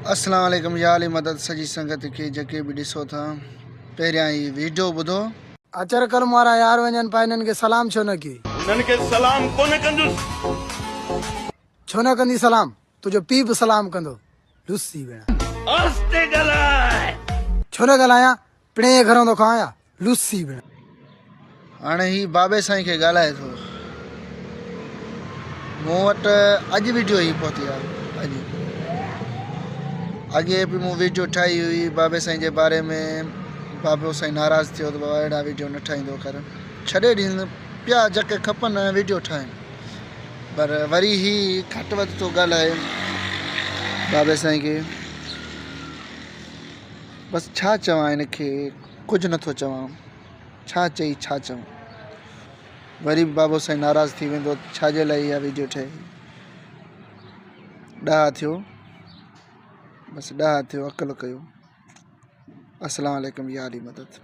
अस्सलाम वालेकुम या अली मदद सजी संगत के जके भी ॾिसो था पहिरियां ही वीडियो ॿुधो। अचर कल मारा यार वञनि पा इन्हनि खे सलाम छो न की उन्हनि खे सलाम कोन कंदुसि। छो न कंदी सलाम? तुंहिंजो पीउ बि सलाम कंदो। लुसी भेण आस्ते ॻाल्हाए। छो न ॻाल्हायां? पिणे घरों थो खां लुसी भेण। हाणे ही बाबे साईं खे ॻाल्हाए थो। मूं वटि अॼु वीडियो ही पहुती आहे। अॻे बि मूं वीडियो ठाही हुई बाबे साईं जे बारे में। बाबो साईं नाराज़ थियो त बाबा अहिड़ा वीडियो न ठाहींदो कर, छॾे ॾींदुमि। पिया जके खपनि वीडियो ठाहिनि, पर वरी ही घटि वधि थो ॻाल्हाए बाबे साईं खे। बसि छा चवां हिनखे, कुझु नथो चवां। छा चई छा चवां? वरी बि बाबो साईं नाराज़ थी वेंदो, छाजे लाइ इहा वीडियो ठहे। ॾाह थियो, बसि ॾाह थियो, अक़ल कयो। अस्सलाम वालेकुम या अली मदद।